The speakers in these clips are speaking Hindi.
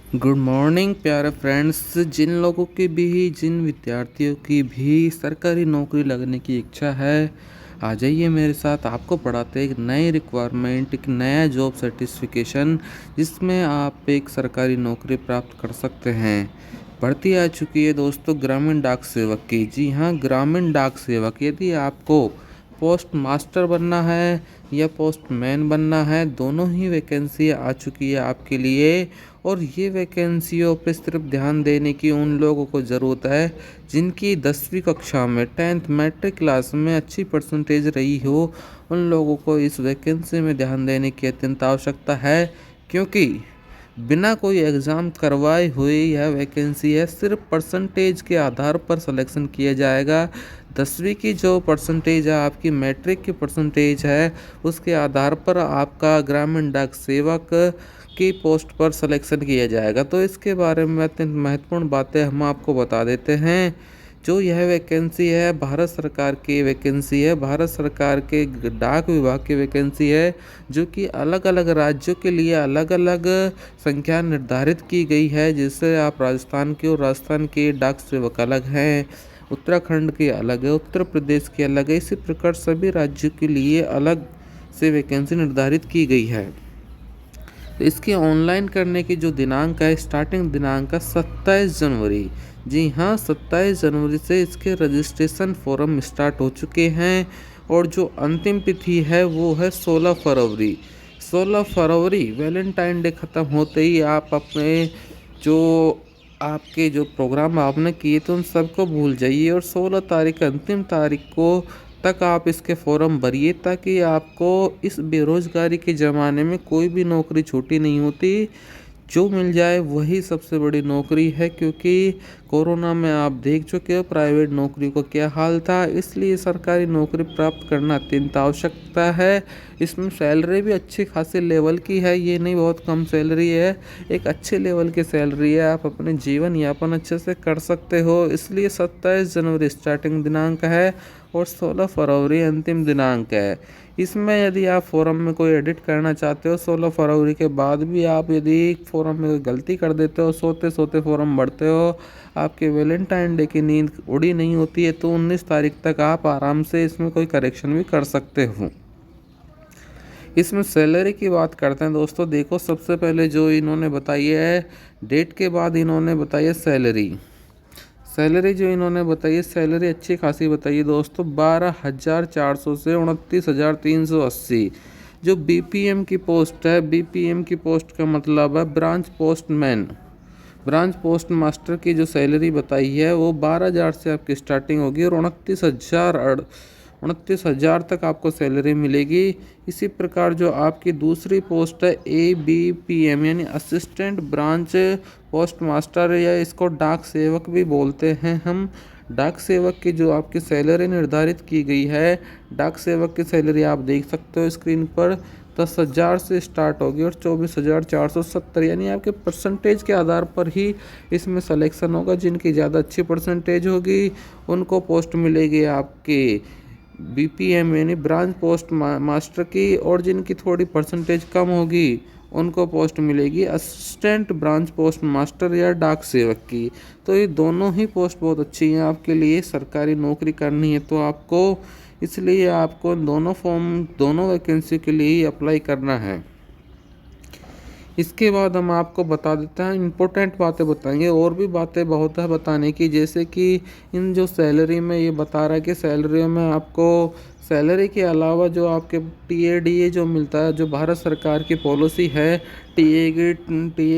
गुड मॉर्निंग प्यारे फ्रेंड्स। जिन विद्यार्थियों की भी सरकारी नौकरी लगने की इच्छा है, आ जाइए मेरे साथ। आपको पढ़ाते हैं एक नई रिक्वायरमेंट, एक नया जॉब सर्टिफिकेशन जिसमें आप एक सरकारी नौकरी प्राप्त कर सकते हैं। भर्ती आ चुकी है दोस्तों ग्रामीण डाक सेवक की। जी हाँ, ग्रामीण डाक सेवक। यदि आपको पोस्ट मास्टर बनना है या पोस्टमैन बनना है, दोनों ही वैकेंसी आ चुकी है आपके लिए। और ये वैकेंसियों पे सिर्फ ध्यान देने की उन लोगों को ज़रूरत है जिनकी 10वीं कक्षा में 10th मैट्रिक क्लास में अच्छी परसेंटेज रही हो। उन लोगों को इस वैकेंसी में ध्यान देने की अत्यंत आवश्यकता है, क्योंकि बिना कोई एग्ज़ाम करवाए हुए यह वैकेंसी है। सिर्फ परसेंटेज के आधार पर सिलेक्शन किया जाएगा। 10वीं की जो परसेंटेज है, आपकी मैट्रिक की परसेंटेज है, उसके आधार पर आपका ग्रामीण डाक सेवक की पोस्ट पर सिलेक्शन किया जाएगा। तो इसके बारे में अत्यंत महत्वपूर्ण बातें हम आपको बता देते हैं। जो यह वैकेंसी है भारत सरकार की वैकेंसी है, भारत सरकार के डाक विभाग की वैकेंसी है, जो कि अलग अलग राज्यों के लिए अलग अलग संख्या निर्धारित की गई है। जिससे आप राजस्थान के और राजस्थान के डाक सेवक अलग हैं, उत्तराखंड के अलग है, उत्तर प्रदेश के अलग है। इसी प्रकार सभी राज्यों के लिए अलग से वैकेंसी निर्धारित की गई है। तो इसके ऑनलाइन करने की जो दिनांक है, स्टार्टिंग दिनांक है 27 जनवरी। जी हाँ, 27 जनवरी से इसके रजिस्ट्रेशन फॉर्म स्टार्ट हो चुके हैं। और जो अंतिम तिथि है वो है 16 फरवरी। 16 फरवरी वैलेंटाइन डे ख़त्म होते ही आप अपने जो आपके जो प्रोग्राम आपने किए थे उन सबको भूल जाइए, और 16 तारीख अंतिम तारीख को तक आप इसके फॉर्म भरिए, ताकि आपको इस बेरोज़गारी के ज़माने में कोई भी नौकरी छोटी नहीं होती। जो मिल जाए वही सबसे बड़ी नौकरी है, क्योंकि कोरोना में आप देख चुके हो प्राइवेट नौकरी को क्या हाल था। इसलिए सरकारी नौकरी प्राप्त करना अत्यंत आवश्यकता है। इसमें सैलरी भी अच्छी खासी लेवल की है, ये नहीं बहुत कम सैलरी है, एक अच्छे लेवल की सैलरी है। आप अपने जीवन यापन अच्छे से कर सकते हो। इसलिए 27 जनवरी स्टार्टिंग दिनांक है और 16 फरवरी अंतिम दिनांक है। इसमें यदि आप फॉर्म में कोई एडिट करना चाहते हो, 16 फरवरी के बाद भी आप यदि फॉर्म में कोई गलती कर देते हो, सोते सोते फॉर्म भरते हो, आपके वैलेंटाइन डे की नींद उड़ी नहीं होती है, तो 19 तारीख तक आप आराम से इसमें कोई करेक्शन भी कर सकते हो। इसमें सैलरी की बात करते हैं दोस्तों। देखो, सबसे पहले जो इन्होंने बताई है डेट के बाद इन्होंने बताई है सैलरी। सैलरी जो इन्होंने बताई है, सैलरी अच्छी खासी बताइए दोस्तों। 12,400 से 29,380। जो बीपीएम की पोस्ट है, बीपीएम की पोस्ट का मतलब है branch postman. Branch post master की जो सैलरी बताई है वो 12,000 से आपकी स्टार्टिंग होगी और 29,000 तक आपको सैलरी मिलेगी। इसी प्रकार जो आपकी दूसरी पोस्ट है ABPM यानी असिस्टेंट ब्रांच पोस्ट मास्टर, या इसको डाक सेवक भी बोलते हैं हम। डाक सेवक की जो आपकी सैलरी निर्धारित की गई है, डाक सेवक की सैलरी आप देख सकते हो स्क्रीन पर, 10,000 से स्टार्ट होगी और 24,470, यानी आपके परसेंटेज के आधार पर ही इसमें सिलेक्शन होगा। जिनकी ज़्यादा अच्छी परसेंटेज होगी उनको पोस्ट मिलेगी आपके बीपीएम यानी ब्रांच पोस्ट मास्टर की, और जिनकी थोड़ी परसेंटेज कम होगी उनको पोस्ट मिलेगी असिस्टेंट ब्रांच पोस्ट मास्टर या डाक सेवक की। तो ये दोनों ही पोस्ट बहुत अच्छी हैं आपके लिए। सरकारी नौकरी करनी है तो आपको, इसलिए आपको दोनों वैकेंसी के लिए ही अप्लाई करना है। इसके बाद हम आपको बता देते हैं, इम्पोर्टेंट बातें बताएंगे। और भी बातें बहुत है बताने की, जैसे कि इन जो सैलरी में ये बता रहा है कि सैलरी में आपको सैलरी के अलावा जो आपके TADA जो मिलता है, जो भारत सरकार की पॉलिसी है, टीए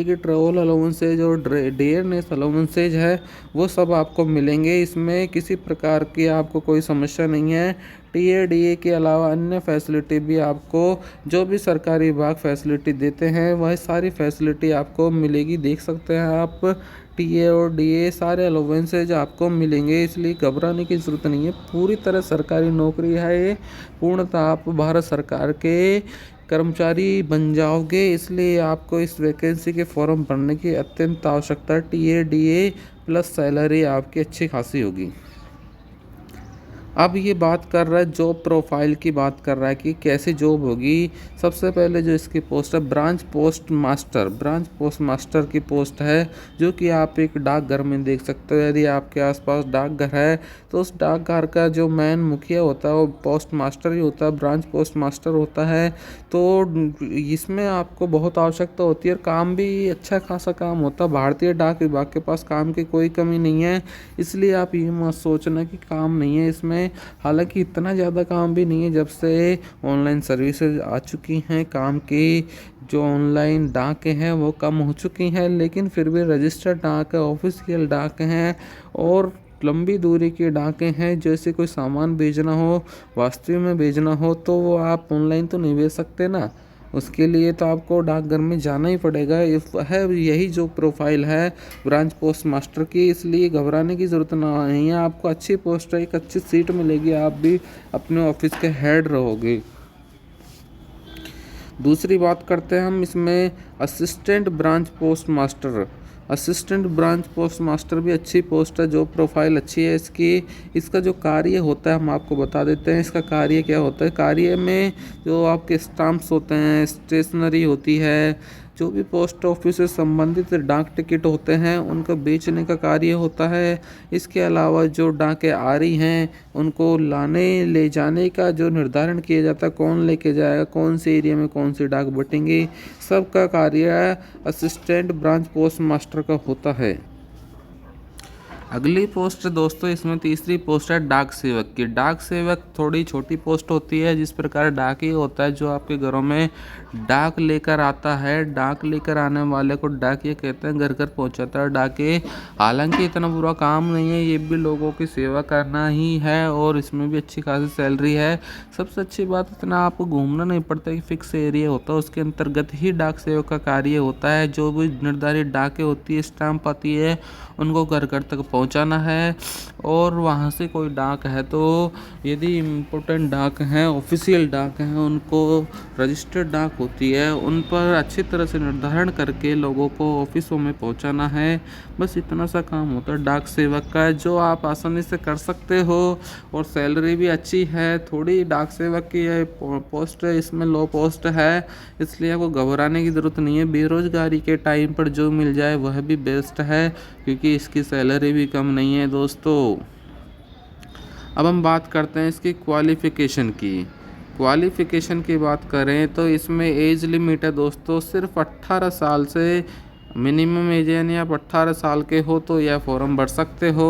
की ट्रैवल अलाउंसेज और डियरनेस अलाउंसेज है, वो सब आपको मिलेंगे। इसमें किसी प्रकार की आपको कोई समस्या नहीं है। TADA के अलावा अन्य फैसिलिटी भी आपको, जो भी सरकारी विभाग फैसिलिटी देते हैं वह सारी फैसिलिटी आपको मिलेगी। देख सकते हैं आप, टीए और डीए सारे अलाउंसेज आपको मिलेंगे, इसलिए घबराने की ज़रूरत नहीं है। पूरी तरह सरकारी नौकरी है ये, पूर्णतः आप भारत सरकार के कर्मचारी बन जाओगे। इसलिए आपको इस वैकेंसी के फॉर्म भरने की अत्यंत आवश्यकता है। TADA प्लस सैलरी आपकी अच्छी खासी होगी। अब ये बात कर रहा है जॉब प्रोफाइल की, बात कर रहा है कि कैसे जॉब होगी। सबसे पहले जो इसकी पोस्ट है ब्रांच पोस्ट मास्टर की पोस्ट है, जो कि आप एक डाकघर में देख सकते हो। यदि आपके आसपास डाकघर है तो उस डाकघर का जो मेन मुखिया होता है वो पोस्ट मास्टर ही होता है, ब्रांच पोस्ट मास्टर होता है। तो इसमें आपको बहुत आवश्यकता होती है और काम भी अच्छा खासा काम होता है। भारतीय डाक विभाग के पास काम की कोई कमी नहीं है, इसलिए आप ये मत सोचना कि काम नहीं है इसमें। हालांकि इतना ज़्यादा काम भी नहीं है, जब से ऑनलाइन सर्विसेज आ चुकी हैं काम की, जो ऑनलाइन डाकें हैं वो कम हो चुकी हैं, लेकिन फिर भी रजिस्टर्ड डाक है, ऑफिशियल डाक हैं और लंबी दूरी की डाकें हैं। जैसे कोई सामान भेजना हो, वास्तविक में भेजना हो, तो वो आप ऑनलाइन तो नहीं भेज सकते ना, उसके लिए तो आपको डाकघर में जाना ही पड़ेगा। है यही जो प्रोफाइल है ब्रांच पोस्ट मास्टर की, इसलिए घबराने की ज़रूरत नहीं है। आपको अच्छी पोस्ट है, एक अच्छी सीट मिलेगी, आप भी अपने ऑफिस के हेड रहोगे। दूसरी बात करते हैं हम इसमें असिस्टेंट ब्रांच पोस्ट मास्टर भी अच्छी पोस्ट है, जो प्रोफाइल अच्छी है इसकी। इसका जो कार्य होता है हम आपको बता देते हैं, इसका कार्य क्या होता है। कार्य में जो आपके स्टाम्प्स होते हैं, स्टेशनरी होती है, जो भी पोस्ट ऑफिस से संबंधित डाक टिकट होते हैं उनको बेचने का कार्य होता है। इसके अलावा जो डाकें आ रही हैं उनको लाने ले जाने का जो निर्धारण किया जाता है, कौन लेके जाएगा, कौन से एरिया में कौन सी डाक बटेंगी, सबका कार्य असिस्टेंट ब्रांच पोस्ट मास्टर का होता है। अगली पोस्ट दोस्तों इसमें तीसरी पोस्ट है डाक सेवक की। डाक सेवक थोड़ी छोटी पोस्ट होती है, जिस प्रकार डाक ही होता है जो आपके घरों में डाक लेकर आता है। डाक लेकर आने वाले को डाकिया कहते हैं, घर घर पहुंचाता है डाके। हालांकि इतना बुरा काम नहीं है, ये भी लोगों की सेवा करना ही है और इसमें भी अच्छी खासी सैलरी है। सबसे अच्छी बात, इतना आपको घूमना नहीं पड़ता, कि फिक्स एरिया होता है उसके अंतर्गत ही डाक सेवक का कार्य होता है। जो भी निर्धारित डाकें होती है, स्टाम्प आती है, उनको घर घर तक पहुंचाना है। और वहाँ से कोई डाक है तो यदि इम्पोर्टेंट डाक हैं, ऑफिशियल डाक हैं, उनको रजिस्टर्ड डाक होती है, उन पर अच्छी तरह से निर्धारण करके लोगों को ऑफिसों में पहुंचाना है। बस इतना सा काम होता है डाक सेवक का, जो आप आसानी से कर सकते हो और सैलरी भी अच्छी है। थोड़ी डाक सेवक की पोस्ट है, इसमें लो पोस्ट है, इसलिए आपको घबराने की ज़रूरत नहीं है। बेरोज़गारी के टाइम पर जो मिल जाए वह भी बेस्ट है, क्योंकि इसकी सैलरी भी कम नहीं है दोस्तों। अब हम बात करते हैं इसकी क्वालिफ़िकेशन की बात करें तो इसमें एज लिमिट है दोस्तों सिर्फ 18 साल से। मिनिमम एज यानी आप 18 साल के हो तो यह फॉर्म भर सकते हो।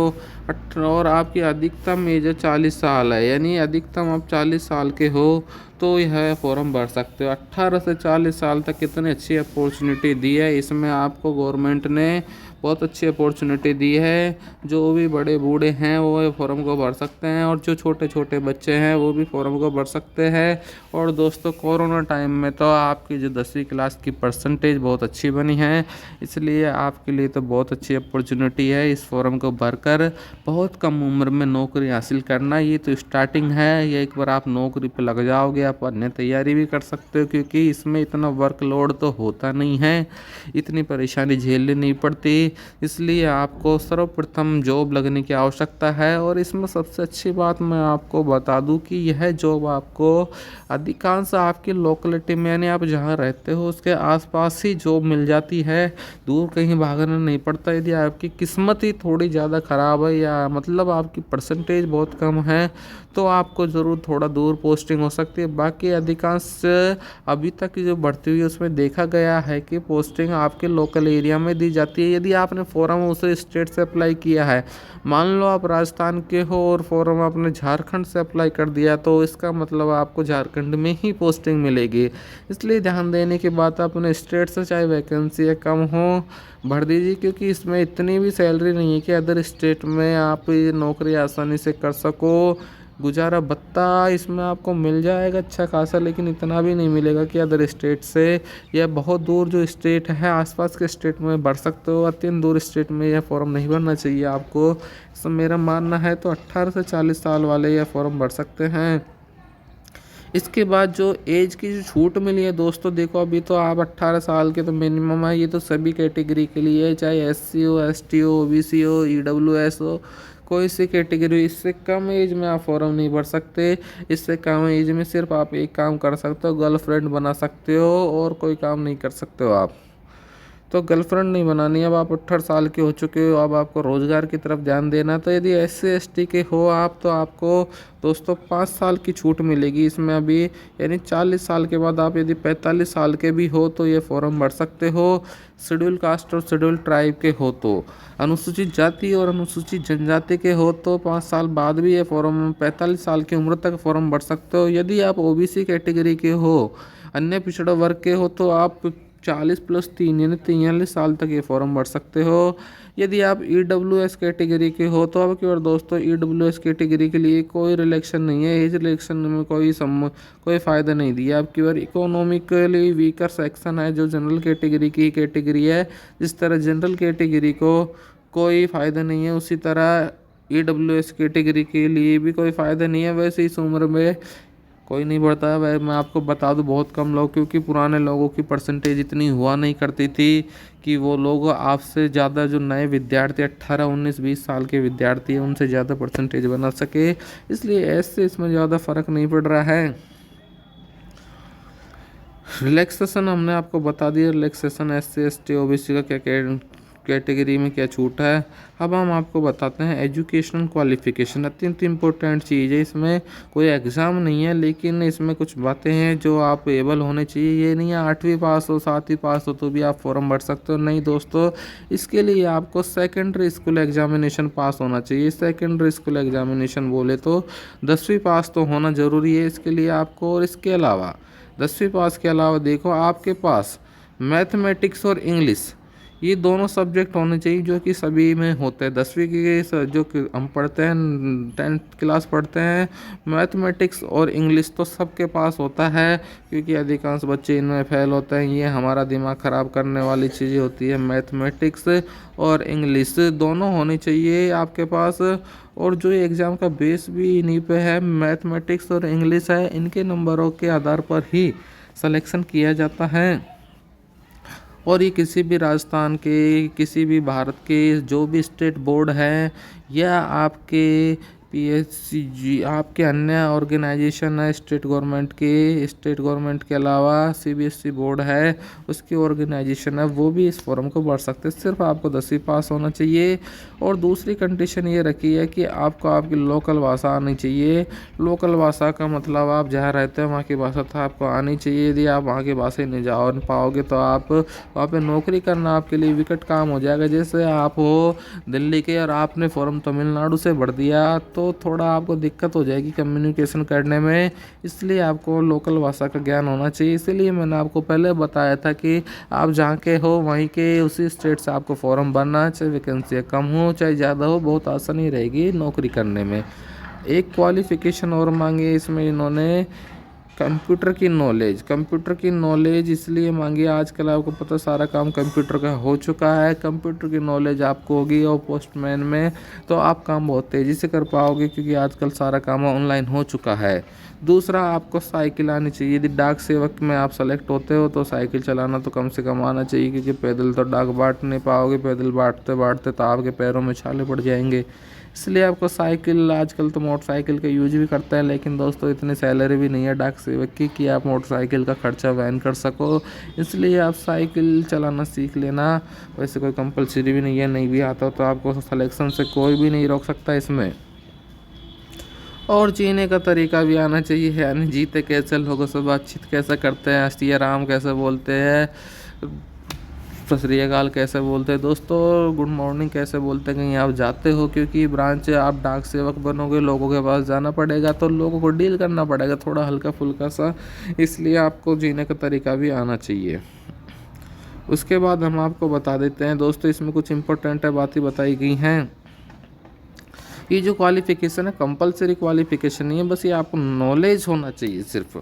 और आपकी अधिकतम एज है 40 साल है, यानी अधिकतम आप 40 साल के हो तो यह फॉर्म भर सकते हो। 18 से 40 साल तक कितनी अच्छी अपॉर्चुनिटी दी है इसमें आपको, गवर्नमेंट ने बहुत अच्छी अपॉर्चुनिटी दी है। जो भी बड़े बूढ़े हैं वो फॉर्म को भर सकते हैं और जो छोटे छोटे बच्चे हैं वो भी फॉर्म को भर सकते हैं। और दोस्तों कोरोना टाइम में तो आपकी जो 10वीं क्लास की परसेंटेज बहुत अच्छी बनी है, इसलिए आपके लिए तो बहुत अच्छी अपॉर्चुनिटी है इस फॉर्म को भरकर बहुत कम उम्र में नौकरी हासिल करना। ये तो स्टार्टिंग है, ये एक बार आप नौकरी पर लग जाओगे आप अन्य तैयारी भी कर सकते हो, क्योंकि इसमें इतना वर्कलोड तो होता नहीं है, इतनी परेशानी झेलनी नहीं पड़ती। इसलिए आपको सर्वप्रथम जॉब लगने की आवश्यकता है। और इसमें सबसे अच्छी बात मैं आपको बता दूं कि यह जॉब आपको अधिकांश आपकी लोकेलिटी में, यानी आप जहां रहते हो उसके आसपास ही जॉब मिल जाती है, दूर कहीं भागना नहीं पड़ता। यदि आपकी किस्मत ही थोड़ी ज़्यादा ख़राब है या मतलब आपकी परसेंटेज बहुत कम है तो आपको ज़रूर थोड़ा दूर पोस्टिंग हो सकती है। बाकी अधिकांश अभी तक जो बढ़ती हुई उसमें देखा गया है कि पोस्टिंग आपके लोकल एरिया में दी जाती है। यदि आपने फॉर्म उसे स्टेट से अप्लाई किया है, मान लो आप राजस्थान के हो और फॉर्म आपने झारखंड से अप्लाई कर दिया, तो इसका मतलब आपको झारखंड में ही पोस्टिंग मिलेगी। इसलिए ध्यान देने की बात, अपने स्टेट से चाहे वैकेंसी या कम हो भर दीजिए, क्योंकि इसमें इतनी भी सैलरी नहीं है कि अदर स्टेट में आप ये नौकरी आसानी से कर सको। गुजारा भत्ता इसमें आपको मिल जाएगा अच्छा खासा, लेकिन इतना भी नहीं मिलेगा कि अदर स्टेट से या बहुत दूर जो स्टेट है आसपास के स्टेट में भर सकते हो। अत्यंत दूर स्टेट में यह फॉर्म नहीं भरना चाहिए आपको, तो मेरा मानना है तो 18 से 40 साल वाले यह फॉर्म भर सकते हैं। इसके बाद जो एज की जो छूट मिली है दोस्तों, देखो अभी तो आप 18 साल के तो मिनिमम है, ये तो सभी कैटेगरी के लिए है, चाहे SC हो, ST हो, OBC हो, EWS हो, कोई सी कैटेगरी, इससे कम एज में आप फॉर्म नहीं भर सकते। इससे कम एज में सिर्फ आप एक काम कर सकते हो, गर्लफ्रेंड बना सकते हो, और कोई काम नहीं कर सकते हो आप। तो गर्लफ्रेंड नहीं बनानी, अब आप 18 साल के हो चुके हो, अब आपको रोज़गार की तरफ ध्यान देना। तो यदि SC ST के हो आप, तो आपको दोस्तों 5 साल की छूट मिलेगी इसमें अभी, यानी 40 साल के बाद आप यदि 45 साल के भी हो तो ये फॉर्म भर सकते हो। शेड्यूल कास्ट और शेड्यूल ट्राइब के हो तो, अनुसूचित जाति और अनुसूचित जनजाति के हो तो 5 साल बाद भी ये फॉर्म, 45 साल की उम्र तक फॉर्म भर सकते हो। यदि आप OBC कैटेगरी के हो, अन्य पिछड़ा वर्ग के हो, तो आप 40+3 यानी 43 साल तक ये फॉर्म भर सकते हो। यदि आप EWS कैटेगरी के हो तो अब की बार दोस्तों EWS कैटेगरी के लिए कोई रिलेक्शन नहीं है, एज रिलेक्शन में कोई फ़ायदा नहीं दिया। अब की बार इकोनॉमिकली वीकर सेक्शन है जो जनरल कैटेगरी की कैटेगरी है, जिस तरह जनरल कैटेगरी को कोई फ़ायदा नहीं है, उसी तरह EWS कैटेगरी के लिए भी कोई फ़ायदा नहीं है। वैसे इस उम्र में कोई नहीं बढ़ता है। वह मैं आपको बता दूं, बहुत कम लोग, क्योंकि पुराने लोगों की परसेंटेज इतनी हुआ नहीं करती थी कि वो लोग आपसे ज़्यादा, जो नए विद्यार्थी 18 19 20 साल के विद्यार्थी हैं, उनसे ज़्यादा परसेंटेज बना सके, इसलिए ऐसे इसमें ज़्यादा फ़र्क नहीं पड़ रहा है। रिलैक्सेशन हमने आपको बता दिया, रिलैक्सेशन SC ST OBC का क्या कैटेगरी में क्या छूट है। अब हम आपको बताते हैं एजुकेशनल क्वालिफ़िकेशन, अत्यंत इम्पोर्टेंट चीज़ है। इसमें कोई एग्ज़ाम नहीं है, लेकिन इसमें कुछ बातें हैं जो आप एबल होने चाहिए। ये नहीं है 8वीं पास हो 7वीं पास हो तो भी आप फॉर्म भर सकते हो, नहीं दोस्तों। इसके लिए आपको सेकेंडरी स्कूल एग्जामिनेशन पास होना चाहिए। सेकेंडरी स्कूल एग्जामिनेशन बोले तो 10वीं पास तो होना ज़रूरी है इसके लिए आपको। और इसके अलावा 10वीं पास के अलावा देखो, आपके पास मैथमेटिक्स और इंग्लिश, ये दोनों सब्जेक्ट होने चाहिए जो कि सभी में होते हैं। 10वीं की जो कि हम पढ़ते हैं, 10th क्लास पढ़ते हैं, मैथमेटिक्स और इंग्लिश तो सबके पास होता है, क्योंकि अधिकांश बच्चे इनमें फेल होते हैं। ये हमारा दिमाग ख़राब करने वाली चीज़ें होती है। मैथमेटिक्स और इंग्लिश दोनों होनी चाहिए आपके पास। और जो एग्ज़ाम का बेस भी इन्हीं पे है, मैथमेटिक्स और इंग्लिश है, इनके नंबरों के आधार पर ही सिलेक्शन किया जाता है। और ये किसी भी राजस्थान के, किसी भी भारत के जो भी स्टेट बोर्ड हैं, या आपके PSCG, आपके अन्य ऑर्गेनाइजेशन है स्टेट गवर्नमेंट के अलावा CBSE बोर्ड है, उसकी ऑर्गेनाइजेशन है, वो भी इस फॉर्म को भर सकते हैं। सिर्फ आपको 10वीं पास होना चाहिए। और दूसरी कंडीशन ये रखी है कि आपको आपकी लोकल भाषा आनी चाहिए। लोकल भाषा का मतलब आप जहाँ रहते हैं वहाँ की भाषा तो आपको आनी चाहिए। यदि आप वहाँ की भाषा नहीं जा पाओगे तो आप वहाँ पे नौकरी करना आपके लिए विकट काम हो जाएगा। जैसे आप हो दिल्ली के और आपने फॉर्म तमिलनाडु से भर दिया, तो थोड़ा आपको दिक्कत हो जाएगी कम्युनिकेशन करने में। इसलिए आपको लोकल भाषा का ज्ञान होना चाहिए। इसीलिए मैंने आपको पहले बताया था कि आप जहाँ के हो वहीं के उसी स्टेट से आपको फॉर्म भरना, चाहे वैकेंसी कम हो चाहे ज़्यादा हो, बहुत आसानी रहेगी नौकरी करने में। एक क्वालिफ़िकेशन और मांगी है इसमें इन्होंने, कंप्यूटर की नॉलेज इसलिए मांगी, आजकल आपको पता सारा काम कंप्यूटर का हो चुका है। कंप्यूटर की नॉलेज आपको होगी और पोस्टमैन में तो आप काम बहुत तेज़ी से कर पाओगे, क्योंकि आजकल सारा काम ऑनलाइन हो चुका है। दूसरा, आपको साइकिल आनी चाहिए। यदि डाक सेवक में आप सेलेक्ट होते हो तो साइकिल चलाना तो कम से कम आना चाहिए, क्योंकि पैदल तो डाक बांट नहीं पाओगे। पैदल बांटते बांटते तो आपके पैरों में छाले पड़ जाएंगे। इसलिए आपको साइकिल, आजकल तो मोटरसाइकिल का यूज भी करते हैं, लेकिन दोस्तों इतनी सैलरी भी नहीं है डाक सेवक की कि आप मोटरसाइकिल का खर्चा वहन कर सको। इसलिए आप साइकिल चलाना सीख लेना। वैसे कोई कंपलसरी भी नहीं है, नहीं भी आता तो आपको सिलेक्शन से कोई भी नहीं रोक सकता इसमें। और जीने का तरीका भी आना चाहिए, यानी जीते कैसे, लोगों से बातचीत कैसे करते हैं, हस्तिया राम कैसे बोलते हैं, सत श्री अकाल कैसे बोलते हैं दोस्तों, गुड मॉर्निंग कैसे बोलते हैं कहीं आप जाते हो। क्योंकि ब्रांच आप डाक सेवक बनोगे, लोगों के पास जाना पड़ेगा, तो लोगों को डील करना पड़ेगा थोड़ा हल्का फुल्का सा। इसलिए आपको जीने का तरीका भी आना चाहिए। उसके बाद हम आपको बता देते हैं दोस्तों, इसमें कुछ इंपॉर्टेंट बातें बताई गई हैं। ये जो क्वालिफ़िकेशन है कंपलसरी क्वालिफ़िकेशन नहीं है, बस ये आपको नॉलेज होना चाहिए सिर्फ।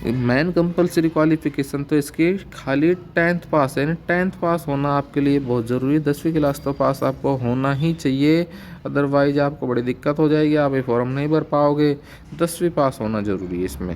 मेन कंपलसरी क्वालिफ़िकेशन तो इसकी खाली 10th पास है, यानी 10th पास होना आपके लिए बहुत ज़रूरी है। 10वीं क्लास तो पास आपको होना ही चाहिए, अदरवाइज आपको बड़ी दिक्कत हो जाएगी, आप ये फॉर्म नहीं भर पाओगे। 10वीं पास होना ज़रूरी है इसमें।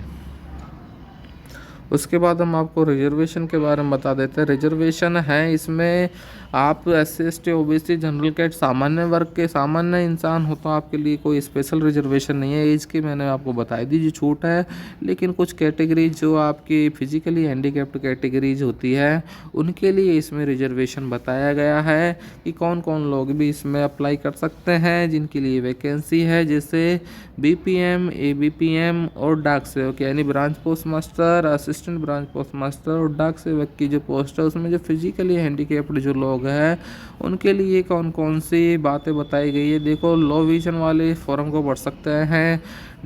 उसके बाद हम आपको रिजर्वेशन के बारे में बता देते हैं। रिजर्वेशन है इसमें आप SC ST OBC general cat सामान्य वर्ग के सामान्य इंसान हो तो आपके लिए कोई स्पेशल रिजर्वेशन नहीं है। एज की मैंने आपको बताई दी जो छूट है, लेकिन कुछ कैटेगरीज जो आपकी फिजिकली हैंडीकैप्ड कैटेगरीज होती है उनके लिए इसमें रिजर्वेशन बताया गया है कि कौन कौन लोग भी इसमें अप्लाई कर सकते हैं, जिनके लिए वैकेंसी है, जैसे BPM, ABPM और डाक सेवक यानी branch post master, assistant branch post master और डाक सेवक की जो पोस्ट है उसमें जो फिजिकली हैंडीकैप्ड जो लोग हैं उनके लिए कौन कौन सी बातें बताई गई है। देखो, लो विजन वाले फॉर्म को भर सकते हैं,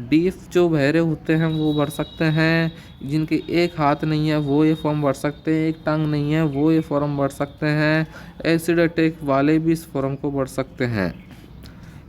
डीफ जो बहरे होते हैं वो भर सकते हैं, जिनके एक हाथ नहीं है वो ये फॉर्म भर सकते हैं, एक टांग नहीं है वो ये फॉर्म भर सकते हैं, एसिड अटैक वाले भी इस फॉर्म को भर सकते हैं।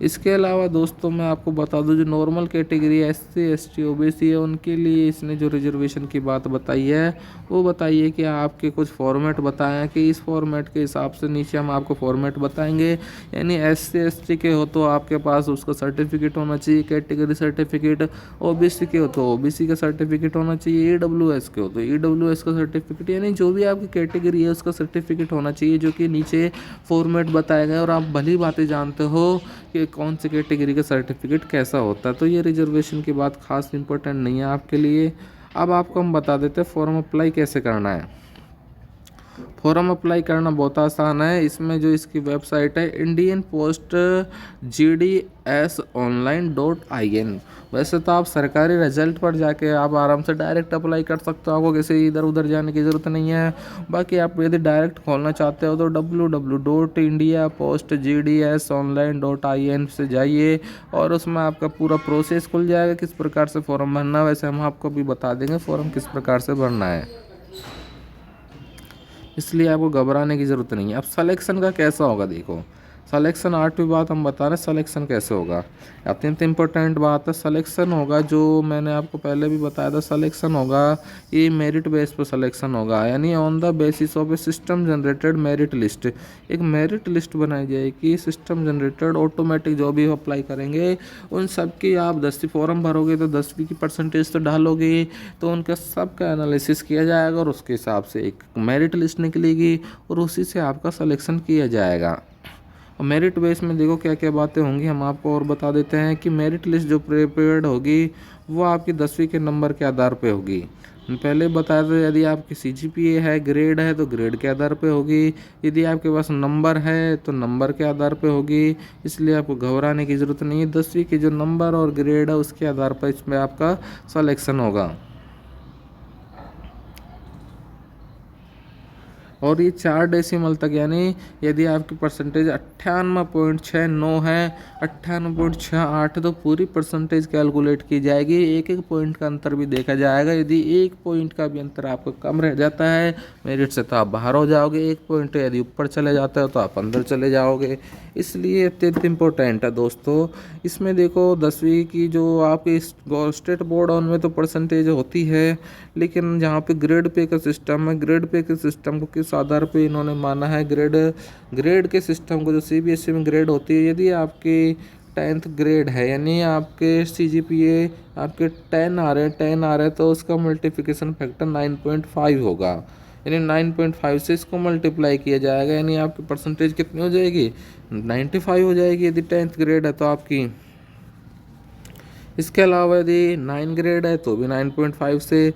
इसके अलावा दोस्तों मैं आपको बता दूं जो normal category SC ST OBC है उनके लिए इसने जो रिजर्वेशन की बात बताई है वो बताइए कि आपके कुछ फॉर्मेट बताएं कि इस फॉर्मेट के हिसाब से नीचे हम आपको फॉर्मेट बताएंगे। यानी SC ST के हो तो आपके पास उसका सर्टिफिकेट होना चाहिए, कैटेगरी सर्टिफिकेट, OBC के हो तो OBC का सर्टिफिकेट होना चाहिए, EWS के हो तो EWS का सर्टिफिकेट, यानी जो भी आपकी कैटेगरी है उसका सर्टिफिकेट होना चाहिए जो कि नीचे फॉर्मेट बताया गया। और आप भली बातें जानते हो कि कौन सी कैटेगरी का सर्टिफिकेट कैसा होता है, तो ये रिजर्वेशन की बात खास इंपॉर्टेंट नहीं है आपके लिए। अब आपको हम बता देते हैं फॉर्म अप्लाई कैसे करना है। फॉर्म अप्लाई करना बहुत आसान है। इसमें जो इसकी वेबसाइट है इंडियन पोस्ट GDS online.in। वैसे तो आप सरकारी रिजल्ट पर जाके आप आराम से डायरेक्ट अप्लाई कर सकते हो, आपको किसी इधर उधर जाने की ज़रूरत नहीं है। बाकी आप यदि डायरेक्ट खोलना चाहते हो तो www.indiapostgdsonline.in से जाइए और उसमें आपका पूरा प्रोसेस खुल जाएगा किस प्रकार से फॉर्म भरना है। वैसे हम आपको भी बता देंगे फॉर्म किस प्रकार से भरना है, इसलिए आपको घबराने की ज़रूरत नहीं है। अब सिलेक्शन का कैसा होगा, देखो सिलेक्शन 8वीं बात हम बता रहे हैं सिलेक्शन कैसे होगा। अत्यंत इम्पोर्टेंट बात है, सिलेक्शन होगा जो मैंने आपको पहले भी बताया था, सिलेक्शन होगा ये मेरिट बेस पर सिलेक्शन होगा, यानी on the basis of A system generated merit list. एक मेरिट लिस्ट बनाई जाएगी सिस्टम जनरेटेड, ऑटोमेटिक जो भी अप्लाई करेंगे उन सब की आप 10वीं फॉर्म भरोगे तो 10वीं की परसेंटेज तो डालोगे, तो उनका सबका एनालिसिस किया जाएगा और उसके हिसाब से एक मेरिट लिस्ट निकलेगी और उसी से आपका सिलेक्शन किया जाएगा। और मेरिट बेस में देखो क्या क्या बातें होंगी हम आपको और बता देते हैं कि मेरिट लिस्ट जो प्रिपेयर्ड होगी वो आपकी 10वीं के नंबर के आधार पे होगी। पहले बताया था यदि आपकी CGPA है, ग्रेड है तो ग्रेड के आधार पे होगी, यदि आपके पास नंबर है तो नंबर के आधार पे होगी, इसलिए आपको घबराने की ज़रूरत नहीं है। 10वीं के जो नंबर और ग्रेड है उसके आधार पर इसमें आपका सलेक्शन होगा। और ये 4 डेसिमल तक, यानी यदि आपकी परसेंटेज 98.69 है, 98.68 तो पूरी परसेंटेज कैलकुलेट की जाएगी, एक एक पॉइंट का अंतर भी देखा जाएगा। यदि एक पॉइंट का भी अंतर आपको कम रह जाता है मेरिट से तो आप बाहर हो जाओगे, एक पॉइंट यदि ऊपर चले जाते हो तो आप अंदर चले जाओगे, इसलिए अत्यंत इम्पोर्टेंट है दोस्तों। इसमें देखो 10वीं की जो आपकी स्टेट बोर्ड है उनमें तो परसेंटेज होती है, लेकिन जहाँ पे ग्रेड पे का सिस्टम है, ग्रेड पे के सिस्टम को किस आधार पे इन्होंने माना है, ग्रेड के सिस्टम को जो CBSE में ग्रेड होती है, यदि आपकी 10th ग्रेड है यानी आपके CGPA आपके 10 आ रहे हैं तो उसका मल्टीप्लिकेशन फैक्टर 9.5 होगा, यानी 9.5 से इसको मल्टीप्लाई किया जाएगा, यानी आपकी परसेंटेज कितनी हो जाएगी 95 हो जाएगी यदि 10th ग्रेड है तो आपकी। इसके अलावा यदि 9 ग्रेड है तो भी 9.5 से,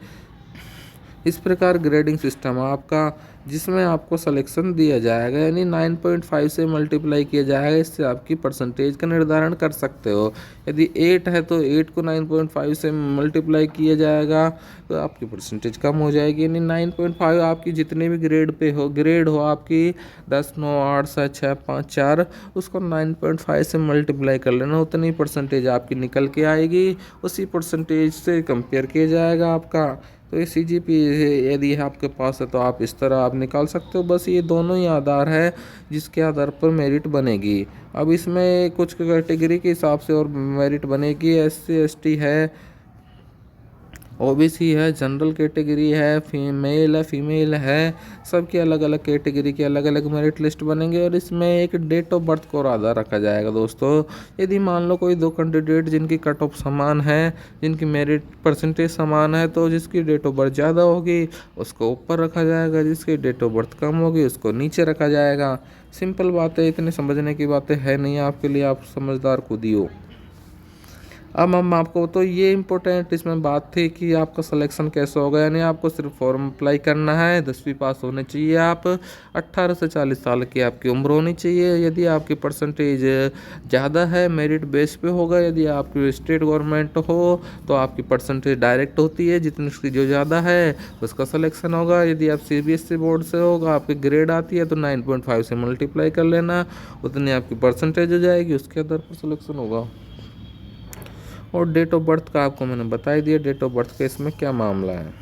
इस प्रकार ग्रेडिंग सिस्टम है आपका जिसमें आपको सिलेक्शन दिया जाएगा, यानी 9.5 से मल्टीप्लाई किया जाएगा, इससे आपकी परसेंटेज का निर्धारण कर सकते हो। यदि 8 है तो 8 को 9.5 से मल्टीप्लाई किया जाएगा तो आपकी परसेंटेज कम हो जाएगी, यानी 9.5 आपकी जितने भी ग्रेड हो आपकी 10, 9, 8, 7, 6, 5, 4 उसको 9.5 से मल्टीप्लाई कर लेना, उतनी परसेंटेज आपकी निकल के आएगी, उसी परसेंटेज से कंपेयर किया जाएगा आपका। तो ये CGPA यदि आपके पास है तो आप इस तरह आप निकाल सकते हो। बस ये दोनों ही आधार है जिसके आधार पर मेरिट बनेगी। अब इसमें कुछ कैटेगरी के हिसाब से और मेरिट बनेगी, SC ST है ओबीसी है, जनरल कैटेगरी है, मेल है, फीमेल है, सबकी अलग अलग कैटेगरी के अलग अलग मेरिट लिस्ट बनेंगे और इसमें एक डेट ऑफ बर्थ को आधार रखा जाएगा दोस्तों। यदि मान लो कोई दो कैंडिडेट जिनकी कट ऑफ समान है, जिनकी मेरिट परसेंटेज समान है, तो जिसकी डेट ऑफ बर्थ ज़्यादा होगी उसको ऊपर रखा जाएगा, जिसकी डेट ऑफ बर्थ कम होगी उसको नीचे रखा जाएगा। सिंपल बात है, इतने समझने की बातें है नहीं आपके लिए, आप समझदार खुद ही हो। अब हम आपको तो ये इम्पोर्टेंट इसमें बात थी कि आपका सिलेक्शन कैसे होगा, यानी आपको सिर्फ फॉर्म अप्लाई करना है, 10वीं पास होने चाहिए, आप 18 से 40 साल की आपकी उम्र होनी चाहिए। यदि आपकी परसेंटेज ज़्यादा है मेरिट बेस पे होगा, यदि आपकी स्टेट गवर्नमेंट हो तो आपकी परसेंटेज डायरेक्ट होती है, जितनी उसकी जो ज़्यादा है उसका सिलेक्शन होगा। यदि आप सीबीएसई बोर्ड से होगा, आपकी ग्रेड आती है तो 9.5 से मल्टीप्लाई कर लेना, उतनी आपकी परसेंटेज हो जाएगी, उसके आधार पर सिलेक्शन होगा। और डेट ऑफ बर्थ का आपको मैंने बता ही दिया, डेट ऑफ बर्थ का इसमें क्या मामला है।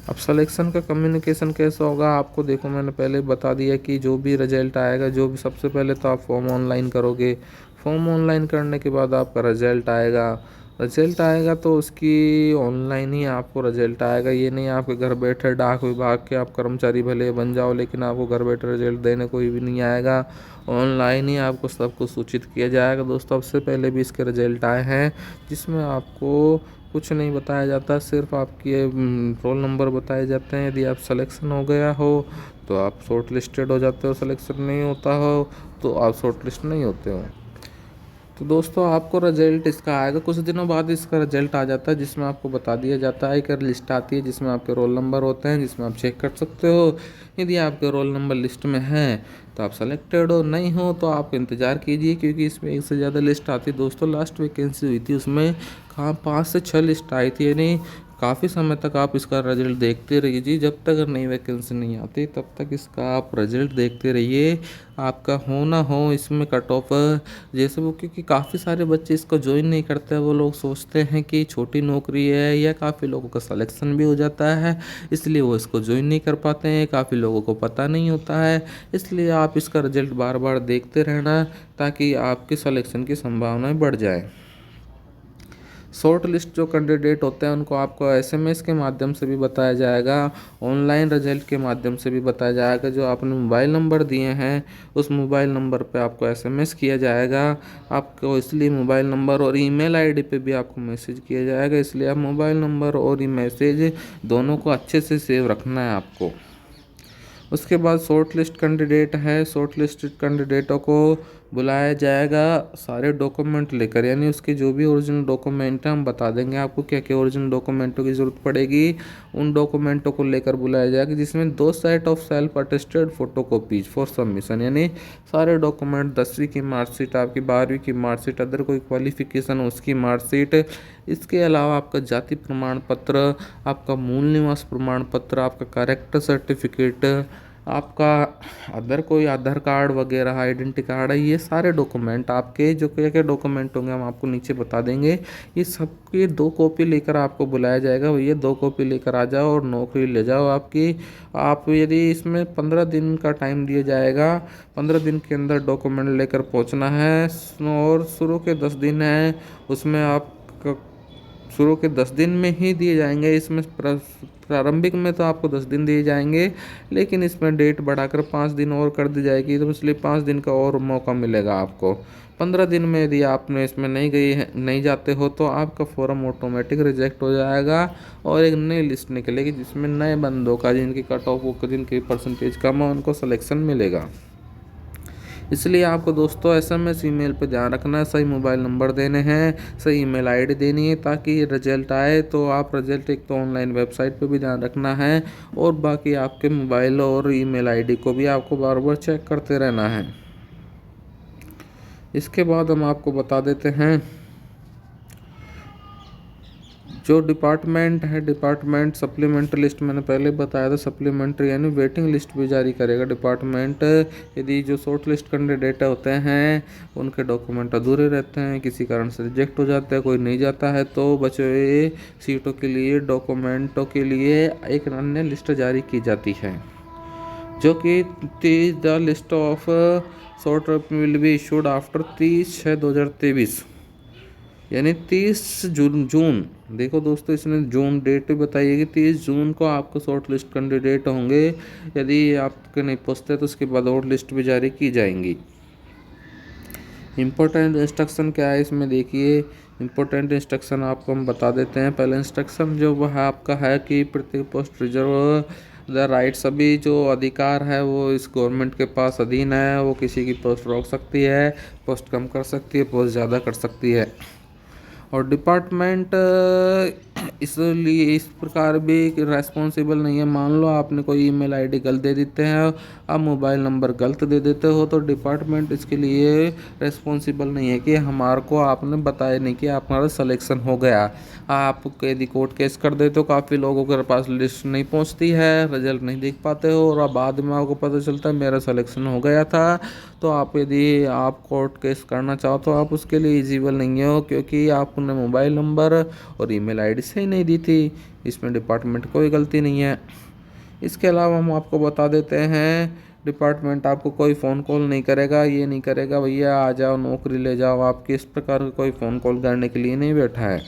अब सिलेक्शन का कम्युनिकेशन कैसा होगा आपको देखो, मैंने पहले बता दिया कि जो भी रिजल्ट आएगा, जो भी सबसे पहले तो आप फॉर्म ऑनलाइन करोगे, फॉर्म ऑनलाइन करने के बाद आपका रिजल्ट आएगा। रिजल्ट आएगा तो उसकी ऑनलाइन ही आपको रिजल्ट आएगा, ये नहीं आपके घर बैठे डाक विभाग के आप कर्मचारी भले बन जाओ लेकिन आपको घर बैठे रिजल्ट देने कोई भी नहीं आएगा। ऑनलाइन ही आपको सब कुछ सूचित किया जाएगा दोस्तों। अब से पहले भी इसके रिजल्ट आए हैं जिसमें आपको कुछ नहीं बताया जाता, सिर्फ आपके रोल नंबर बताए जाते हैं। यदि आप सिलेक्शन हो गया हो तो आप शॉर्ट लिस्टेड हो जाते हो, सिलेक्शन नहीं होता हो तो आप शॉर्ट लिस्ट नहीं होते हो। तो दोस्तों आपको रिजल्ट इसका आएगा, कुछ दिनों बाद इसका रिजल्ट आ जाता है जिसमें आपको बता दिया जाता है, एक लिस्ट आती है जिसमें आपके रोल नंबर होते हैं, जिसमें आप चेक कर सकते हो। यदि आपके रोल नंबर लिस्ट में है तो आप सेलेक्टेड हो, नहीं हो तो आप इंतज़ार कीजिए, क्योंकि इसमें एक से ज़्यादा लिस्ट आती है दोस्तों। लास्ट वैकेंसी हुई थी उसमें कहाँ 5 से 6 लिस्ट आई थी, यानी काफ़ी समय तक आप इसका रिजल्ट देखते रहिए। जब तक नई वैकेंसी नहीं आती तब तक इसका आप रिजल्ट देखते रहिए, आपका हो ना हो इसमें कट ऑफ जैसे वो, क्योंकि काफ़ी सारे बच्चे इसको ज्वाइन नहीं करते, वो लोग सोचते हैं कि छोटी नौकरी है, या काफ़ी लोगों का सिलेक्शन भी हो जाता है इसलिए वो इसको ज्वाइन नहीं कर पाते हैं, काफ़ी लोगों को पता नहीं होता है। इसलिए आप इसका रिजल्ट बार बार देखते रहना ताकि आपके सिलेक्शन की संभावनाएं बढ़ जाए। शॉर्ट लिस्ट जो कैंडिडेट होते हैं उनको आपको एसएमएस के माध्यम से भी बताया जाएगा, ऑनलाइन रिजल्ट के माध्यम से भी बताया जाएगा। जो आपने मोबाइल नंबर दिए हैं उस मोबाइल नंबर पे आपको एसएमएस किया जाएगा, आपको इसलिए मोबाइल नंबर और ईमेल आईडी पे भी आपको मैसेज किया जाएगा, इसलिए आप मोबाइल नंबर और ई मैसेज दोनों को अच्छे से सेव रखना है आपको। उसके बाद शॉर्ट लिस्ट कैंडिडेट है, शॉर्ट लिस्टेड कैंडिडेटों को बुलाया जाएगा सारे डॉक्यूमेंट लेकर, यानी उसके जो भी ओरिजिनल डॉक्यूमेंट हैं हम बता देंगे आपको क्या क्या ओरिजिनल डॉक्यूमेंटों की ज़रूरत पड़ेगी। उन डॉक्यूमेंटों को लेकर बुलाया जाएगा जिसमें 2 set of self attested photocopies for submission, यानी सारे डॉक्यूमेंट 10वीं की मार्कशीट, आपकी 12वीं की मार्कशीट, अदर कोई क्वालिफिकेशन उसकी मार्कशीट, इसके अलावा आपका जाति प्रमाण पत्र, आपका मूल निवास प्रमाण पत्र, आपका कैरेक्टर सर्टिफिकेट, आपका अदर कोई आधार कार्ड वगैरह आइडेंटिटी कार्ड है, ये सारे डॉक्यूमेंट आपके जो क्या क्या डॉक्यूमेंट होंगे हम आपको नीचे बता देंगे। ये सबकी 2 कॉपी लेकर आपको बुलाया जाएगा, भैया 2 कॉपी लेकर आ जाओ और नौकरी ले जाओ आपकी। आप यदि इसमें 15 दिन का टाइम दिया जाएगा, 15 दिन के अंदर डॉक्यूमेंट लेकर पहुंचना है, और शुरू के 10 दिन है उसमें आप शुरू के 10 दिन में ही दिए जाएंगे। इसमें प्रारंभिक में तो आपको 10 दिन दिए जाएंगे, लेकिन इसमें डेट बढ़ाकर 5 दिन और कर दी जाएगी, तो इसलिए 5 दिन का और मौका मिलेगा आपको। 15 दिन में यदि आपने इसमें नहीं जाते हो तो आपका फॉर्म ऑटोमेटिक रिजेक्ट हो जाएगा और एक नई लिस्ट निकलेगी जिसमें नए बंदों का जिनकी कट ऑफ जिनकी परसेंटेज कम है उनको सिलेक्शन मिलेगा। इसलिए आपको दोस्तों एसएमएस ईमेल पे ध्यान रखना है, सही मोबाइल नंबर देने हैं, सही ईमेल आईडी देनी है, ताकि रिजल्ट आए तो आप रिजल्ट एक तो ऑनलाइन वेबसाइट पे भी ध्यान रखना है और बाकी आपके मोबाइल और ईमेल आईडी को भी आपको बार बार चेक करते रहना है। इसके बाद हम आपको बता देते हैं जो डिपार्टमेंट है, डिपार्टमेंट सप्लीमेंट्री लिस्ट मैंने पहले बताया था, सप्लीमेंट्री यानी वेटिंग लिस्ट भी जारी करेगा डिपार्टमेंट। यदि जो शॉर्ट लिस्ट कैंडिडेट होते हैं उनके डॉक्यूमेंट अधूरे रहते हैं, किसी कारण से रिजेक्ट हो जाते हैं, कोई नहीं जाता है, तो बचे हुए सीटों के लिए डॉक्यूमेंटों के लिए एक अन्य लिस्ट जारी की जाती है जो कि the list of short will be issued after 30/6/2023। यानी 30 जून देखो दोस्तों, इसने जून डेट भी बताई है कि 30 जून को आपको शॉर्ट लिस्ट कैंडिडेट होंगे। यदि आपके नहीं पहुँचते तो उसके बाद और लिस्ट भी जारी की जाएंगी। इम्पोर्टेंट इंस्ट्रक्शन क्या है इसमें देखिए। इम्पोर्टेंट इंस्ट्रक्शन आपको हम बता देते हैं। पहला इंस्ट्रक्शन जो वह आपका है कि प्रत्येक पोस्ट रिजर्व द राइट, सभी जो अधिकार है वो इस गवर्नमेंट के पास अधीन है। वो किसी की पोस्ट रोक सकती है, पोस्ट कम कर सकती है, पोस्ट ज़्यादा कर सकती है। और डिपार्टमेंट इसलिए इस प्रकार भी रेस्पॉन्सिबल नहीं है। मान लो आपने कोई ईमेल आईडी गलत दे देते हैं, आप मोबाइल नंबर गलत दे देते हो, तो डिपार्टमेंट इसके लिए रेस्पॉन्सिबल नहीं है कि हमारे को आपने बताया नहीं कि हमारा सिलेक्शन हो गया। आप यदि कोर्ट केस कर देते हो, काफ़ी लोगों के पास लिस्ट नहीं पहुंचती है, रिजल्ट नहीं देख पाते हो, और अब बाद में आपको पता चलता है मेरा सिलेक्शन हो गया था। तो आप यदि आप कोर्ट केस करना चाहो तो आप उसके लिए एलिजिबल नहीं हो, क्योंकि आपने मोबाइल नंबर और ईमेल आईडी सही नहीं दी थी। इसमें डिपार्टमेंट कोई गलती नहीं है। इसके अलावा हम आपको बता देते हैं, डिपार्टमेंट आपको कोई फ़ोन कॉल नहीं करेगा। ये नहीं करेगा भैया आ जाओ नौकरी ले जाओ, आपकी इस प्रकार का कोई फ़ोन कॉल करने के लिए नहीं बैठा है।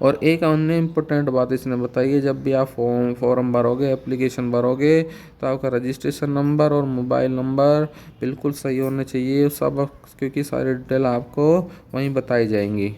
और एक अन्य इम्पोर्टेंट बात इसने बताई है, जब भी आप फॉर्म भरोगे, एप्लीकेशन भरोगे, तो आपका रजिस्ट्रेशन नंबर और मोबाइल नंबर बिल्कुल सही होने चाहिए सब, क्योंकि सारी डिटेल आपको वहीं बताई जाएंगी।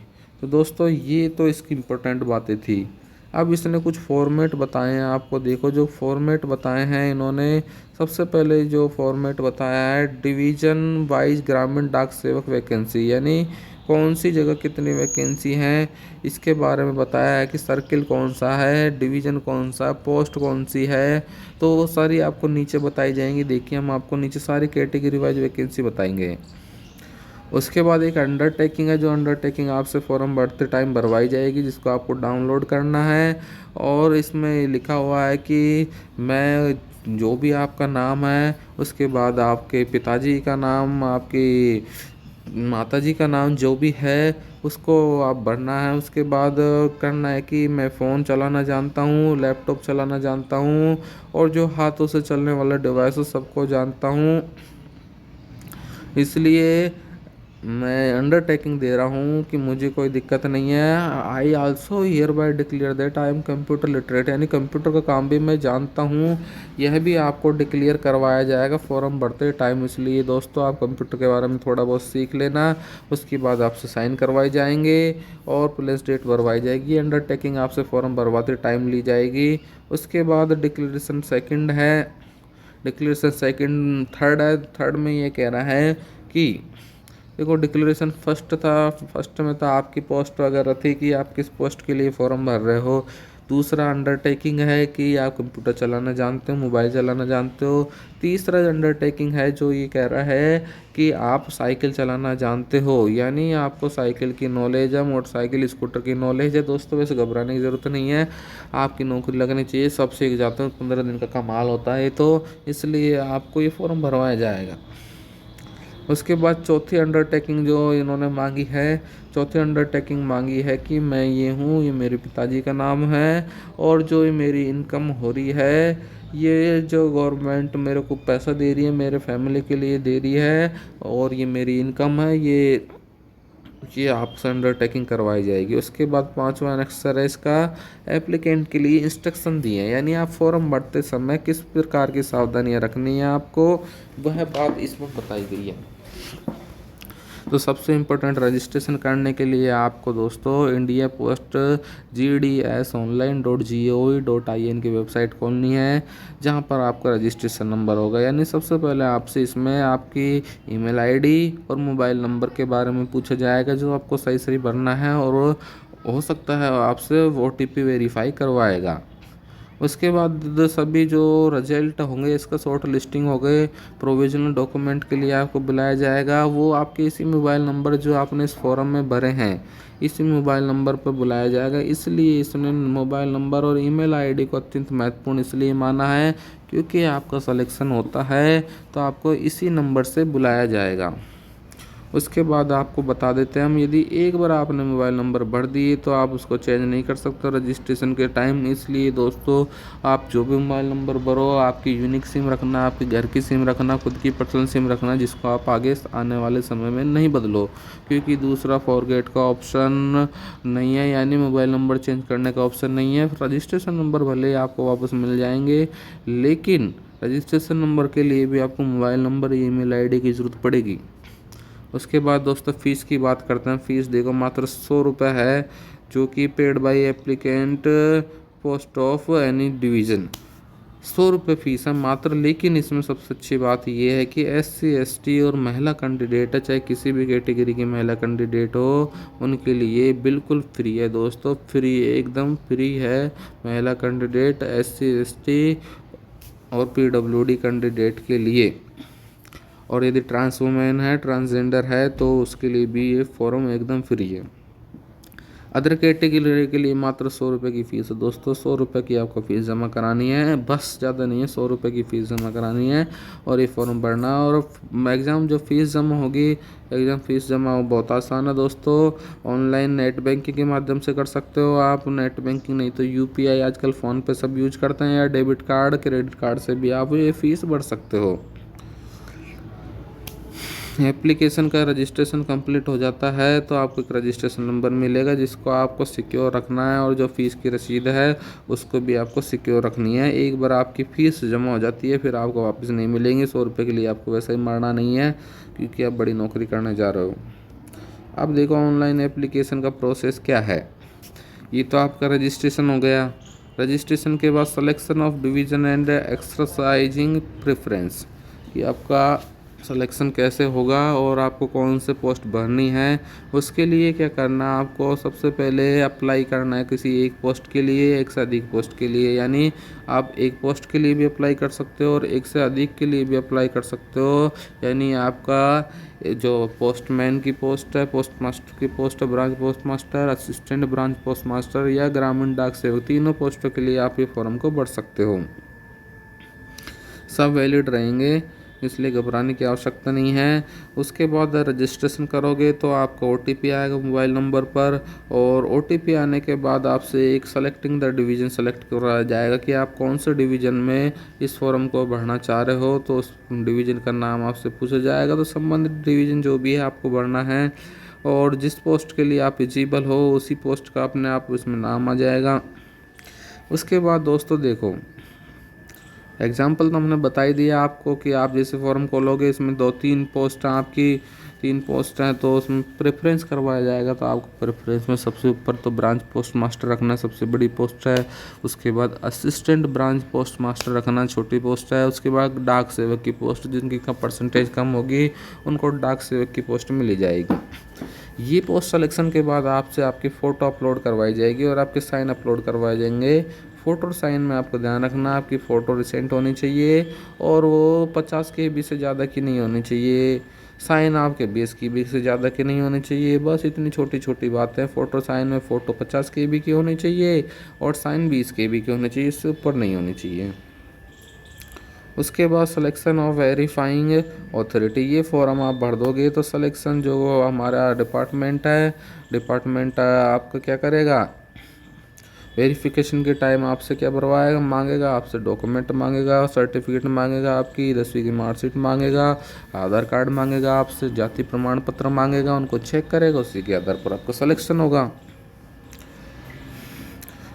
तो दोस्तों ये तो इसकी इम्पोर्टेंट बातें थी। अब इसने कुछ फॉर्मेट बताए हैं आपको। देखो जो फॉर्मेट बताए हैं इन्होंने, सबसे पहले जो फॉर्मेट बताया है, डिवीज़न वाइज ग्रामीण डाक सेवक वैकेंसी, यानी कौन सी जगह कितनी वैकेंसी हैं इसके बारे में बताया है कि सर्किल कौन सा है, डिवीज़न कौन सा, पोस्ट कौन सी है। तो वो सारी आपको नीचे बताई जाएंगी। देखिए हम आपको नीचे सारी कैटेगरी वाइज वैकेंसी बताएंगे। उसके बाद एक अंडरटेकिंग है, जो अंडरटेकिंग आपसे फॉर्म भरते टाइम भरवाई जाएगी, जिसको आपको डाउनलोड करना है। और इसमें लिखा हुआ है कि मैं जो भी आपका नाम है, उसके बाद आपके पिताजी का नाम, आपकी माताजी का नाम जो भी है उसको आप भरना है। उसके बाद करना है कि मैं फ़ोन चलाना जानता हूँ, लैपटॉप चलाना जानता हूँ, और जो हाथों से चलने वाला डिवाइस सबको जानता हूँ। इसलिए मैं अंडरटेकिंग दे रहा हूँ कि मुझे कोई दिक्कत नहीं है। I also here bye declare that I am computer literate, यानी कंप्यूटर का काम भी मैं जानता हूँ। यह भी आपको डिक्लेयर करवाया जाएगा फॉर्म भरते टाइम। इसलिए दोस्तों आप कंप्यूटर के बारे में थोड़ा बहुत सीख लेना। उसके बाद आपसे साइन करवाए जाएंगे और प्लेस डेट भरवाई जाएगी। अंडरटेकिंग आपसे फॉर्म भरवाते टाइम ली जाएगी। उसके बाद डिक्लेरेशन सेकेंड है, डिक्लेरेशन सेकेंड थर्ड है। थर्ड में ये कह रहा है कि देखो डिक्लेरेशन फर्स्ट में तो आपकी पोस्ट वगैरह थी कि आप किस पोस्ट के लिए फॉर्म भर रहे हो। दूसरा अंडरटेकिंग है कि आप कंप्यूटर चलाना जानते हो, मोबाइल चलाना जानते हो। तीसरा अंडरटेकिंग है जो ये कह रहा है कि आप साइकिल चलाना जानते हो, यानी आपको साइकिल की नॉलेज है, मोटरसाइकिल स्कूटर की नॉलेज है। दोस्तों वैसे घबराने की ज़रूरत नहीं है, आपकी नौकरी लगनी चाहिए। सब सीख जाते हैं, 15 दिन का कमाल होता है। तो इसलिए आपको ये फॉर्म भरवाया जाएगा। उसके बाद चौथी अंडरटेकिंग जो इन्होंने मांगी है, चौथी अंडरटेकिंग मांगी है कि मैं ये हूँ, ये मेरे पिताजी का नाम है, और जो ये मेरी इनकम हो रही है, ये जो गवर्नमेंट मेरे को पैसा दे रही है मेरे फैमिली के लिए दे रही है, और ये मेरी इनकम है, ये आपसे अंडरटेकिंग करवाई जाएगी। उसके बाद पांचवा अनेक्सर है इसका, एप्लीकेंट के लिए इंस्ट्रक्शन दिए हैं, यानी आप फॉर्म भरते समय किस प्रकार की सावधानियां रखनी है आपको, वह बात इसमें बताई गई है। तो सबसे इम्पोर्टेंट रजिस्ट्रेशन करने के लिए आपको दोस्तों इंडिया पोस्ट GDS online.gov.in की वेबसाइट खोलनी है, जहां पर आपका रजिस्ट्रेशन नंबर होगा। यानी सबसे पहले आपसे इसमें आपकी ईमेल आईडी और मोबाइल नंबर के बारे में पूछा जाएगा, जो आपको सही सही भरना है, और हो सकता है आपसे OTP वेरीफाई करवाएगा। उसके बाद सभी जो रिजल्ट होंगे, इसका शॉर्ट लिस्टिंग हो गए, प्रोविजनल डॉक्यूमेंट के लिए आपको बुलाया जाएगा। वो आपके इसी मोबाइल नंबर जो आपने इस फॉर्म में भरे हैं, इसी मोबाइल नंबर पर बुलाया जाएगा। इसलिए इसने मोबाइल नंबर और ईमेल आईडी को अत्यंत महत्वपूर्ण इसलिए माना है, क्योंकि आपका सिलेक्शन होता है तो आपको इसी नंबर से बुलाया जाएगा। उसके बाद आपको बता देते हैं हम, यदि एक बार आपने मोबाइल नंबर भर दिए तो आप उसको चेंज नहीं कर सकते रजिस्ट्रेशन के टाइम। इसलिए दोस्तों, आप जो भी मोबाइल नंबर भरो, आपकी यूनिक सिम रखना, आपके घर की सिम रखना, खुद की पर्सनल सिम रखना, जिसको आप आगे आने वाले समय में नहीं बदलो, क्योंकि दूसरा फॉरगेट का ऑप्शन नहीं है, यानी मोबाइल नंबर चेंज करने का ऑप्शन नहीं है। रजिस्ट्रेशन नंबर भले ही आपको वापस मिल जाएंगे, लेकिन रजिस्ट्रेशन नंबर के लिए भी आपको मोबाइल नंबर, ईमेल आईडी की ज़रूरत पड़ेगी। उसके बाद दोस्तों फ़ीस की बात करते हैं। फ़ीस देखो मात्र 100 रुपये है, जो कि paid by applicant post of any division. 100 रुपये फ़ीस है मात्र। लेकिन इसमें सबसे अच्छी बात यह है कि SC ST और महिला कैंडिडेट है, चाहे किसी भी कैटेगरी की महिला कैंडिडेट हो, उनके लिए बिल्कुल फ्री है दोस्तों। फ्री, एकदम फ्री है। महिला कैंडिडेट, SC ST और PWD कैंडिडेट के लिए। और यदि ट्रांस वुमेन है, ट्रांसजेंडर है, तो उसके लिए भी ये फॉर्म एकदम फ्री है। अदर कैटेगरी के लिए मात्र 100 रुपये की फ़ीस है दोस्तों। 100 रुपये की आपको फ़ीस जमा करानी है, बस, ज़्यादा नहीं है। 100 रुपये की फ़ीस जमा करानी है और ये फॉर्म भरना है। और एग्ज़ाम जो फ़ीस जमा होगी, एग्ज़ाम फ़ीस जमा बहुत आसान है दोस्तों। ऑनलाइन नेट बैंकिंग के माध्यम से कर सकते हो आप। नेट बैंकिंग नहीं तो UPI आजकल फ़ोन पे सब यूज करते हैं, या डेबिट कार्ड, क्रेडिट कार्ड से भी आप ये फ़ीस भर सकते हो। एप्लीकेशन का रजिस्ट्रेशन कंप्लीट हो जाता है तो आपको एक रजिस्ट्रेशन नंबर मिलेगा, जिसको आपको सिक्योर रखना है। और जो फ़ीस की रसीद है उसको भी आपको सिक्योर रखनी है। एक बार आपकी फ़ीस जमा हो जाती है फिर आपको वापस नहीं मिलेंगे। 100 रुपये के लिए आपको वैसे ही मरना नहीं है, क्योंकि आप बड़ी नौकरी करने जा रहे हो। अब देखो ऑनलाइन एप्लीकेशन का प्रोसेस क्या है। ये तो आपका रजिस्ट्रेशन हो गया। रजिस्ट्रेशन के बाद selection of division and exercising preference, ये आपका सिलेक्शन कैसे होगा और आपको कौन से पोस्ट भरनी है। उसके लिए क्या करना है, आपको सबसे पहले अप्लाई करना है किसी एक पोस्ट के लिए, एक से अधिक पोस्ट के लिए। यानी आप एक पोस्ट के लिए भी अप्लाई कर सकते हो और एक से अधिक के लिए भी अप्लाई कर सकते हो। यानी आपका जो पोस्टमैन की पोस्ट है, पोस्ट मास्टर की पोस्ट है, branch post master, assistant branch post master या ग्रामीण डाक सेवक, तीनों पोस्टों के लिए आप ये फॉर्म को भर सकते हो। सब वैलिड रहेंगे, इसलिए घबराने की आवश्यकता नहीं है। उसके बाद रजिस्ट्रेशन करोगे तो आपको OTP आएगा मोबाइल नंबर पर, और OTP आने के बाद आपसे एक सेलेक्टिंग द डिवीज़न सेलेक्ट कराया जाएगा कि आप कौन से डिवीज़न में इस फॉर्म को भरना चाह रहे हो। तो उस डिवीज़न का नाम आपसे पूछा जाएगा, तो संबंधित डिवीज़न जो भी है आपको भरना है। और जिस पोस्ट के लिए आप एलिजिबल हो उसी पोस्ट का अपने आप इसमें नाम आ जाएगा। उसके बाद दोस्तों देखो, एग्जाम्पल तो हमने बता ही दिया आपको कि आप जैसे फॉर्म खोलोगे, इसमें 2-3 पोस्ट हैं आपकी, 3 पोस्ट हैं, तो उसमें प्रेफरेंस करवाया जाएगा। तो आपको प्रेफरेंस में सबसे ऊपर तो ब्रांच पोस्ट मास्टर रखना, सबसे बड़ी पोस्ट है। उसके बाद असिस्टेंट ब्रांच पोस्ट मास्टर रखना, छोटी पोस्ट है। उसके बाद डाक सेवक की पोस्ट, जिनकी परसेंटेज कम होगी उनको डाक सेवक की पोस्ट मिली जाएगी। ये पोस्ट सिलेक्शन के बाद आपसे आपकी फ़ोटो अपलोड करवाई जाएगी और आपके साइन अपलोड करवाए जाएंगे। फ़ोटो और साइन में आपको ध्यान रखना, आपकी फ़ोटो रिसेंट होनी चाहिए और वो 50 KB से ज़्यादा की नहीं होनी चाहिए। साइन आपके 20 KB से ज़्यादा की नहीं होनी चाहिए। बस इतनी छोटी छोटी बातें। फ़ोटो साइन में फ़ोटो 50 KB की होनी चाहिए और साइन 20 KB की होनी चाहिए, इससे ऊपर नहीं होनी चाहिए। उसके बाद सिलेक्शन ऑफ वेरीफाइंग अथॉरिटी, ये फॉर्म आप भर दोगे तो सिलेक्शन जो हमारा डिपार्टमेंट आपका क्या करेगा, वेरिफिकेशन के टाइम आपसे क्या भरवाएगा, मांगेगा आपसे डॉक्यूमेंट मांगेगा, सर्टिफिकेट मांगेगा, आपकी 10वीं की मार्कशीट मांगेगा, आधार कार्ड मांगेगा, आपसे जाति प्रमाण पत्र मांगेगा, उनको चेक करेगा, उसी के आधार पर आपका सिलेक्शन होगा।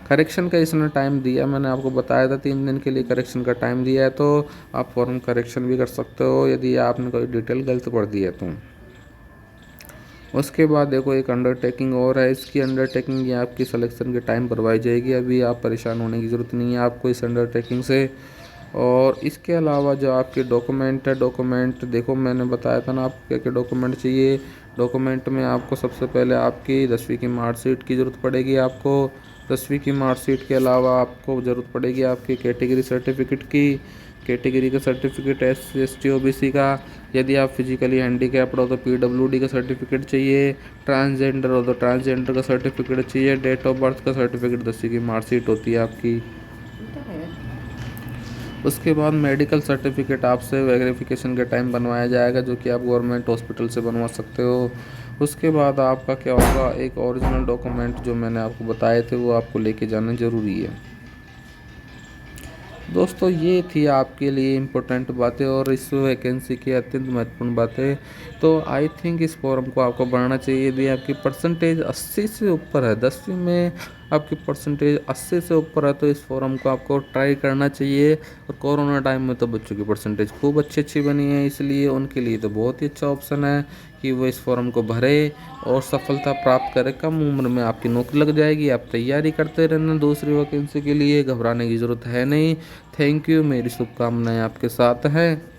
करेक्शन का इसने टाइम दिया, मैंने आपको बताया था 3 दिन के लिए करेक्शन का टाइम दिया है, तो आप फॉर्म करेक्शन भी कर सकते हो यदि आपने कोई डिटेल गलत पढ़ दी है तो। उसके बाद देखो एक अंडरटेकिंग और है, इसकी अंडरटेकिंग ये आपकी सिलेक्शन के टाइम भरवाई जाएगी। अभी आप परेशान होने की ज़रूरत नहीं है आपको इस अंडरटेकिंग से। और इसके अलावा जो आपके डॉक्यूमेंट है, डॉक्यूमेंट देखो मैंने बताया था ना आपको क्या क्या डॉक्यूमेंट चाहिए। डॉक्यूमेंट में आपको सबसे पहले आपकी 10वीं की मार्कशीट की ज़रूरत पड़ेगी। आपको 10वीं की मार्कशीट के अलावा आपको ज़रूरत पड़ेगी आपकी कैटेगरी सर्टिफिकेट की, कैटेगरी का सर्टिफिकेट SC OBC का। यदि आप फिजिकली हैंडीकैप्ड हो तो PWD का सर्टिफिकेट चाहिए। ट्रांसजेंडर हो तो ट्रांसजेंडर का सर्टिफिकेट चाहिए। डेट ऑफ बर्थ का सर्टिफिकेट 10वीं की मार्कशीट होती है आपकी। उसके बाद मेडिकल सर्टिफिकेट आपसे वेरिफिकेशन के टाइम बनवाया जाएगा, जो कि आप गवर्नमेंट हॉस्पिटल से बनवा सकते हो। उसके बाद आपका क्या होगा, एक ओरिजिनल डॉक्यूमेंट जो मैंने आपको बताए थे वो आपको लेके जाना ज़रूरी है। दोस्तों ये थी आपके लिए इम्पोर्टेंट बातें और इस वैकेंसी की अत्यंत महत्वपूर्ण बातें। तो आई थिंक इस फॉर्म को आपको भरना चाहिए। यदि आपकी परसेंटेज 80 से ऊपर है, 10वीं में आपकी परसेंटेज 80 से ऊपर है, तो इस फॉर्म को आपको ट्राई करना चाहिए। और कोरोना टाइम में तो बच्चों की परसेंटेज खूब अच्छी अच्छी बनी है, इसलिए उनके लिए तो बहुत ही अच्छा ऑप्शन है कि वो इस फॉर्म को भरे और सफलता प्राप्त करें। कम उम्र में आपकी नौकरी लग जाएगी। आप तैयारी करते रहना दूसरी वैकेंसी के लिए, घबराने की ज़रूरत है नहीं। थैंक यू, मेरी शुभकामनाएं आपके साथ हैं।